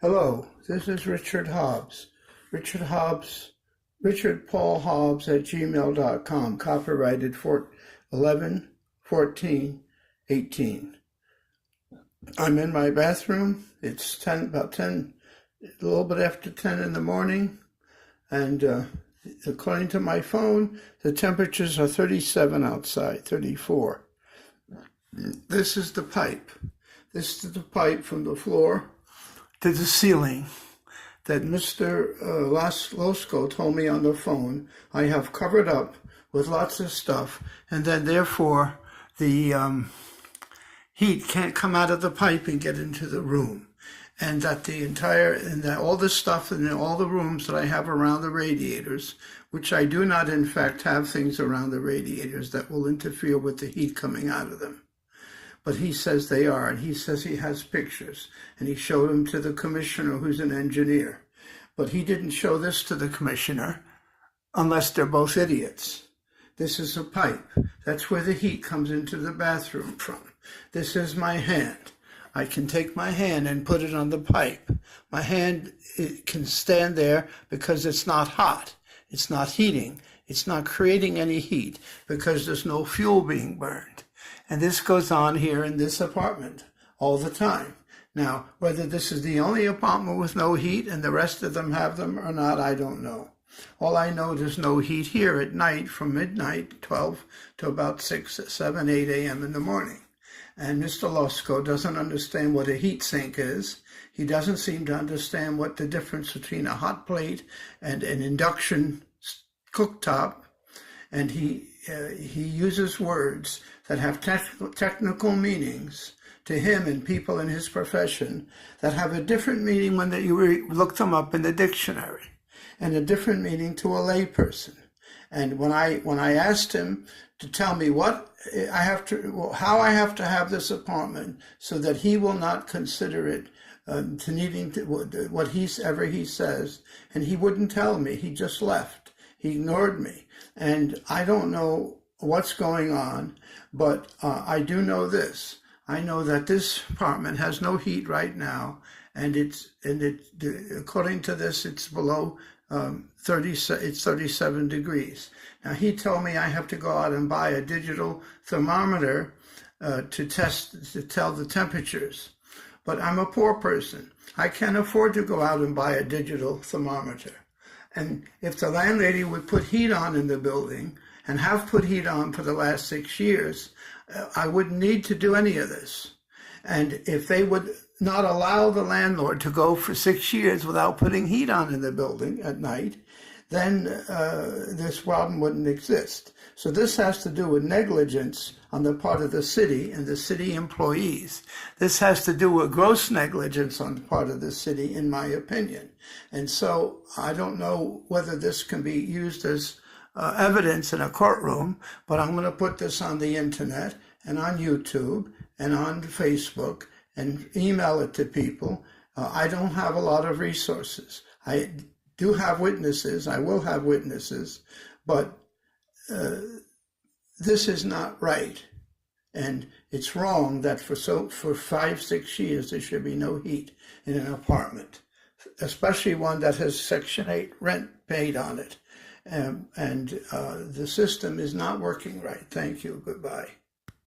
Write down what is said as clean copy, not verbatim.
Hello, this is Richard Hobbs. Richard Hobbs, richardpaulhobbs at gmail.com, copyrighted for 11/14/18. I'm in my bathroom. It's about 10, a little bit after 10 in the morning, and according to my phone, the temperatures are 37 outside, 34. This is the pipe. This is the pipe from the floor to the ceiling that Mr. Losco told me on the phone I have covered up with lots of stuff, and then therefore the heat can't come out of the pipe and get into the room, and that all the stuff in all the rooms that I have around the radiators, which I do not in fact have things around the radiators that will interfere with the heat coming out of them. But he says they are, and he says he has pictures, and he showed them to the commissioner, who's an engineer. But he didn't show this to the commissioner unless they're both idiots. This is a pipe. That's where the heat comes into the bathroom from. This is my hand. I can take my hand and put it on the pipe. My hand, it can stand there because it's not hot. It's not heating. It's not creating any heat because there's no fuel being burned. And this goes on here in this apartment all the time. Now, whether this is the only apartment with no heat and the rest of them have them or not, I don't know. All I know, there's no heat here at night from midnight, 12, to about 6, 7, 8 a.m. in the morning. And Mr. Losco doesn't understand what a heat sink is. He doesn't seem to understand what the difference between a hot plate and an induction cooktop. And he uses words that have technical meanings to him and people in his profession that have a different meaning when you look them up in the dictionary, and a different meaning to a layperson. And when I asked him to tell me how I have to have this apartment so that he will not consider it to needing to whatever he says, and he wouldn't tell me. He just left. He ignored me, and I don't know what's going on, but I do know this. I know that this apartment has no heat right now, and according to this, it's below 37 degrees. Now, he told me I have to go out and buy a digital thermometer to tell the temperatures. But I'm a poor person. I can't afford to go out and buy a digital thermometer. And if the landlady would put heat on in the building, and have put heat on for the last 6 years, I wouldn't need to do any of this. And if they would not allow the landlord to go for 6 years without putting heat on in the building at night, then this problem wouldn't exist. So this has to do with negligence on the part of the city and the city employees. This has to do with gross negligence on the part of the city, in my opinion. And so I don't know whether this can be used as evidence in a courtroom, but I'm going to put this on the internet and on YouTube and on Facebook and email it to people. I don't have a lot of resources. I do have witnesses. I will have witnesses, but this is not right. And it's wrong that for 5, 6 years there should be no heat in an apartment, especially one that has Section 8 rent paid on it. And the system is not working right. Thank you. Goodbye.